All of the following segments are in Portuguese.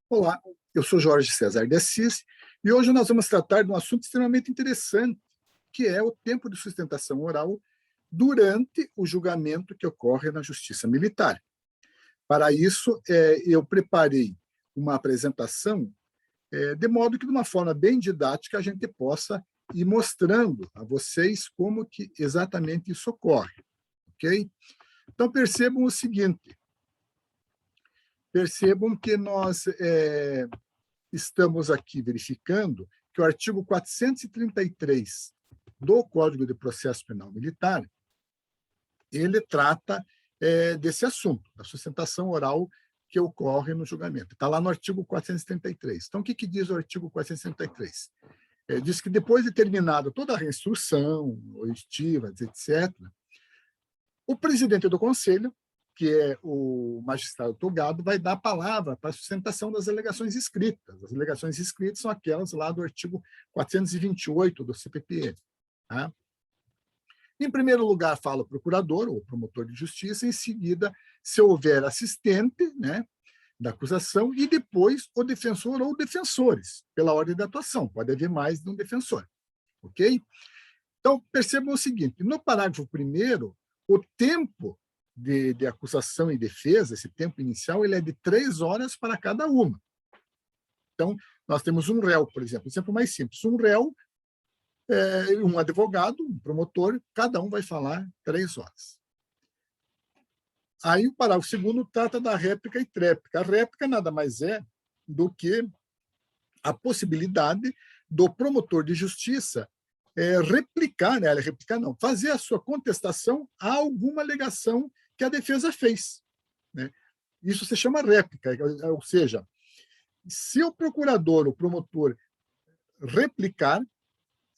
Olá, eu sou Jorge César de Assis e hoje nós vamos tratar de um assunto extremamente interessante, que é o tempo de sustentação oral durante o julgamento que ocorre na Justiça Militar. Para isso, eu preparei uma apresentação de modo que, de uma forma bem didática, a gente possa ir mostrando a vocês como que exatamente isso ocorre, ok? Então, percebam o seguinte, percebam que nós estamos aqui verificando que o artigo 433 do Código de Processo Penal Militar, ele trata desse assunto, da sustentação oral que ocorre no julgamento. Está lá no artigo 433. Então, o que diz o artigo 433? Diz que depois de terminada toda a reinstrução, oitivas, etc., o presidente do Conselho, que é o magistrado togado, vai dar a palavra para a sustentação das alegações escritas. As alegações escritas são aquelas lá do artigo 428 do CPPM. Tá? Em primeiro lugar, fala o procurador ou promotor de justiça, em seguida, se houver assistente, né, da acusação, e depois o defensor ou defensores, pela ordem da atuação. Pode haver mais de um defensor. Ok? Então, percebam o seguinte, no parágrafo 1º, o tempo de acusação e defesa, esse tempo inicial, ele é de 3 horas para cada uma. Então, nós temos um réu, por exemplo mais simples, um réu, um advogado, um promotor, cada um vai falar 3 horas. Aí o parágrafo 2º trata da réplica e tréplica. A réplica nada mais é do que a possibilidade do promotor de justiça replicar, né? Replicar não, fazer a sua contestação a alguma alegação que a defesa fez. Né? Isso se chama réplica, ou seja, se o procurador, o promotor, replicar,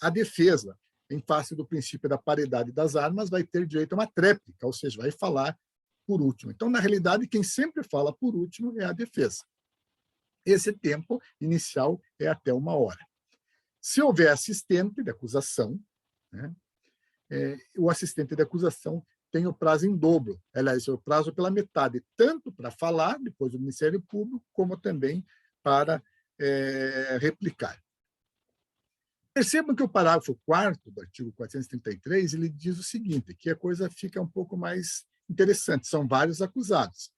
a defesa, em face do princípio da paridade das armas, vai ter direito a uma tréplica, ou seja, vai falar por último. Então, na realidade, quem sempre fala por último é a defesa. Esse tempo inicial é até 1 hora. Se houver assistente de acusação, né, o assistente de acusação tem o prazo em dobro, aliás, o prazo pela metade, tanto para falar, depois do Ministério Público, como também para replicar. Percebam que o parágrafo 4º do artigo 433, ele diz o seguinte, que a coisa fica um pouco mais interessante, são vários acusados.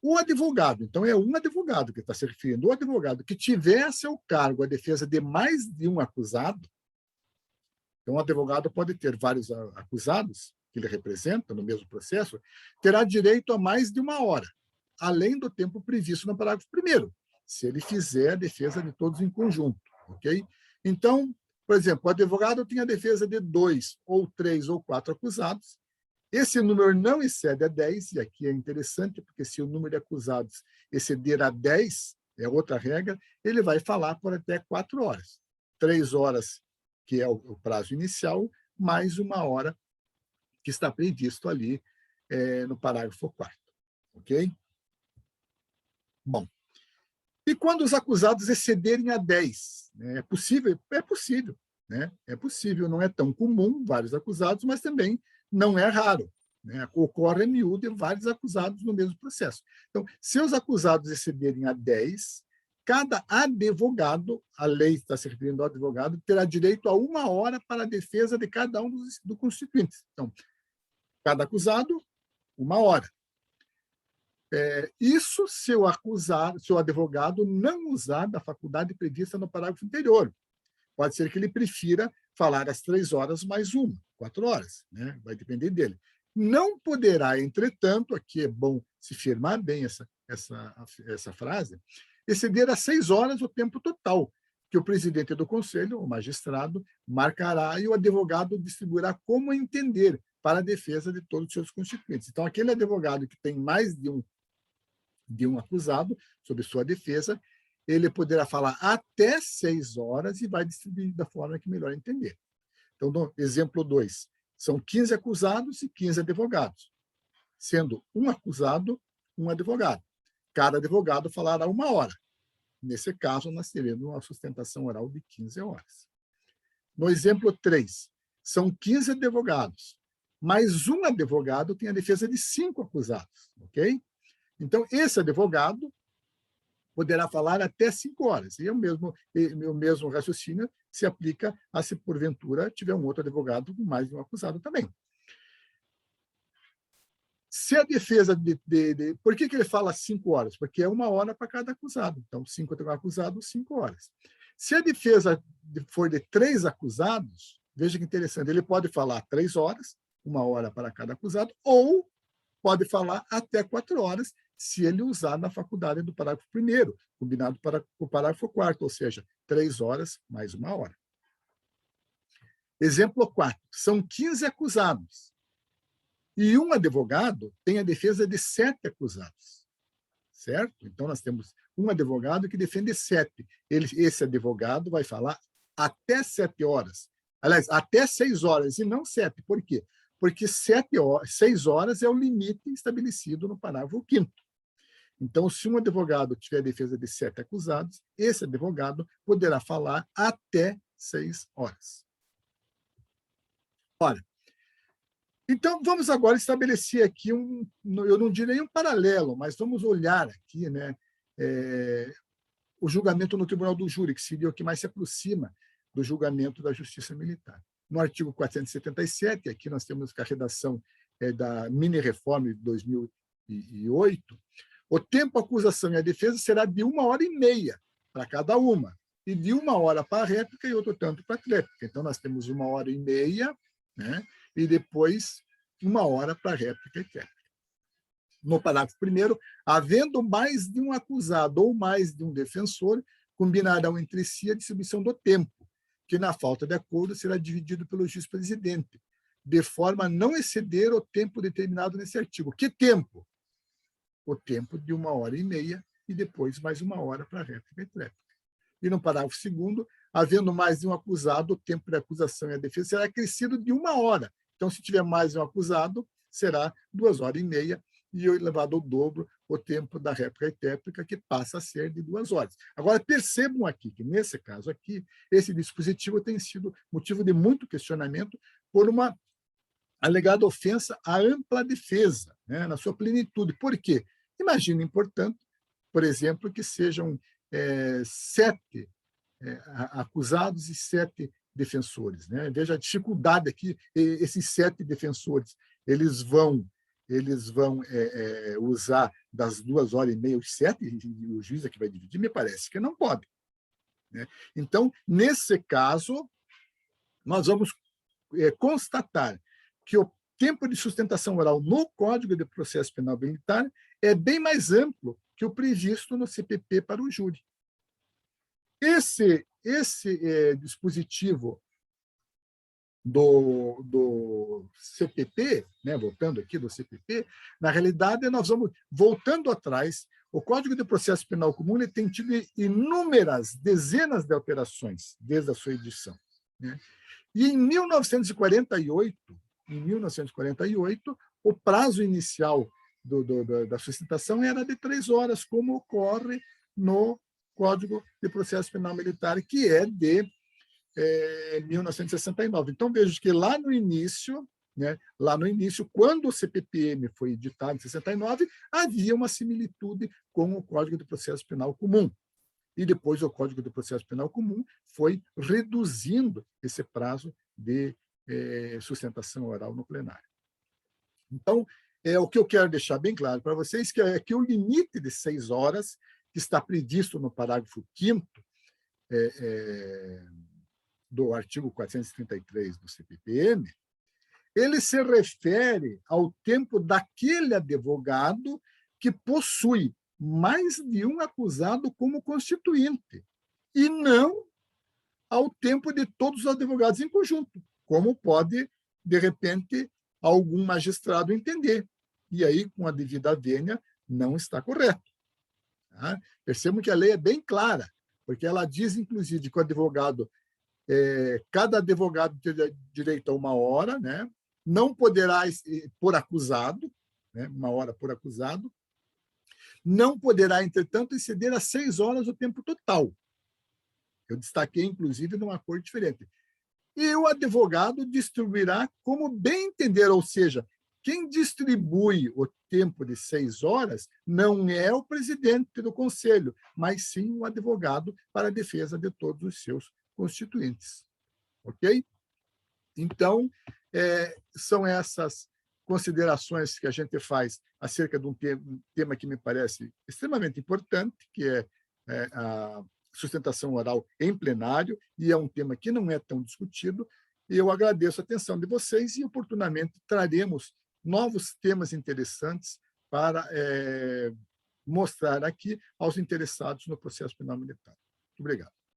O advogado, então é um advogado que está se referindo, o advogado que tiver a seu cargo a defesa de mais de um acusado, então o advogado pode ter vários acusados que ele representa no mesmo processo, terá direito a mais de 1 hora, além do tempo previsto no parágrafo 1º, se ele fizer a defesa de todos em conjunto, ok? Então, por exemplo, o advogado tem a defesa de 2 ou 3 ou 4 acusados, esse número não excede a 10, e aqui é interessante, porque se o número de acusados exceder a 10, é outra regra, ele vai falar por até 4 horas. 3 horas, que é o prazo inicial, mais 1 hora, que está previsto ali no parágrafo 4º. Ok? Bom, e quando os acusados excederem a 10? É possível? É possível. Né? É possível, não é tão comum, vários acusados, mas também não é raro. Né? Ocorre a miúdo e vários acusados no mesmo processo. Então, se os acusados excederem a 10, cada advogado, a lei está se referindo ao advogado, terá direito a 1 hora para a defesa de cada um dos constituintes. Então, cada acusado, 1 hora. Isso se o advogado não usar da faculdade prevista no parágrafo anterior. Pode ser que ele prefira falar às 3 horas mais 1, 4 horas, né? Vai depender dele. Não poderá, entretanto, aqui é bom se firmar bem essa frase, exceder a 6 horas o tempo total, que o presidente do conselho, o magistrado, marcará e o advogado distribuirá como entender para a defesa de todos os seus constituintes. Então, aquele advogado que tem mais de um acusado sobre sua defesa, ele poderá falar até 6 horas e vai distribuir da forma que melhor entender. Então, no exemplo 2, são 15 acusados e 15 advogados, sendo um acusado, um advogado. Cada advogado falará 1 hora. Nesse caso, nós teremos uma sustentação oral de 15 horas. No exemplo 3, são 15 advogados, mas um advogado tem a defesa de 5 acusados, ok? Então, esse advogado poderá falar até 5 horas. E o mesmo raciocínio se aplica a se, porventura, tiver um outro advogado com mais de um acusado também. Se a defesa... Por que ele fala 5 horas? Porque é 1 hora para cada acusado. Então, 5 acusados, 5 horas. Se a defesa for de 3 acusados, veja que interessante, ele pode falar 3 horas, 1 hora para cada acusado, ou pode falar até 4 horas, se ele usar na faculdade do parágrafo 1º, combinado para o parágrafo 4º, ou seja, 3 horas mais 1 hora. Exemplo 4. São 15 acusados. E um advogado tem a defesa de 7 acusados. Certo? Então, nós temos um advogado que defende 7. Esse advogado vai falar até 7 horas. Aliás, até 6 horas, e não 7. Por quê? Porque 6 horas é o limite estabelecido no parágrafo 5º. Então, se um advogado tiver a defesa de 7 acusados, esse advogado poderá falar até 6 horas. Ora, então, vamos agora estabelecer aqui eu não direi um paralelo, mas vamos olhar aqui, né, o julgamento no Tribunal do Júri, que seria o que mais se aproxima do julgamento da Justiça Militar. No artigo 477, aqui nós temos a redação da mini-reforma de 2008, o tempo a acusação e a defesa será de 1h30 para cada uma, e de 1 hora para a réplica e outro tanto para a tréplica. Então, nós temos 1h30, né? E depois 1 hora para a réplica e tréplica. No parágrafo 1º, havendo mais de um acusado ou mais de um defensor, combinarão entre si a distribuição do tempo, que, na falta de acordo, será dividido pelo juiz-presidente, de forma a não exceder o tempo determinado nesse artigo. Que tempo? O tempo de 1h30 e depois mais 1 hora para a réplica e tréplica. E no parágrafo 2º, havendo mais de um acusado, o tempo de acusação e a defesa será acrescido de 1 hora. Então, se tiver mais de um acusado, será 2h30 e elevado ao dobro o tempo da réplica e tréplica, que passa a ser de 2 horas. Agora, percebam aqui que, nesse caso aqui, esse dispositivo tem sido motivo de muito questionamento por uma alegada ofensa à ampla defesa, né, na sua plenitude. Por quê? Imaginem, portanto, por exemplo, que sejam 7 acusados e 7 defensores, né? Veja a dificuldade aqui, esses 7 defensores, eles vão usar das 2h30 os 7, e o juiz é que vai dividir, me parece que não pode, né? Então, nesse caso, nós vamos constatar que o tempo de sustentação oral no Código de Processo Penal Militar é bem mais amplo que o previsto no CPP para o júri. Esse dispositivo do CPP, né, voltando aqui do CPP, na realidade, nós vamos voltando atrás. O Código de Processo Penal Comum ele tem tido inúmeras, dezenas de alterações desde a sua edição, né? E em 1948, o prazo inicial da sustentação era de 3 horas, como ocorre no Código de Processo Penal Militar, que é de 1969. Então, vejo que lá no início, né, quando o CPPM foi editado em 69, havia uma similitude com o Código de Processo Penal Comum. E depois o Código de Processo Penal Comum foi reduzindo esse prazo de sustentação oral no plenário. Então, o que eu quero deixar bem claro para vocês é que o limite de 6 horas, que está previsto no parágrafo 5º do artigo 433 do CPPM, ele se refere ao tempo daquele advogado que possui mais de um acusado como constituinte, e não ao tempo de todos os advogados em conjunto, como pode, de repente, algum magistrado entender. E aí, com a devida vênia, não está correto. Tá? Percebam que a lei é bem clara, porque ela diz, inclusive, que o advogado, cada advogado tem direito a 1 hora, né? Não poderá por acusado, né? 1 hora por acusado, não poderá, entretanto, exceder a 6 horas o tempo total. Eu destaquei, inclusive, numa cor diferente. E o advogado distribuirá como bem entender, ou seja, Quem distribui o tempo de 6 horas não é o presidente do conselho, mas sim o advogado para a defesa de todos os seus constituintes. Ok? Então, são essas considerações que a gente faz acerca de um tema que me parece extremamente importante, que é a sustentação oral em plenário, e é um tema que não é tão discutido. E eu agradeço a atenção de vocês e, oportunamente, traremos novos temas interessantes para mostrar aqui aos interessados no processo penal militar. Muito obrigado.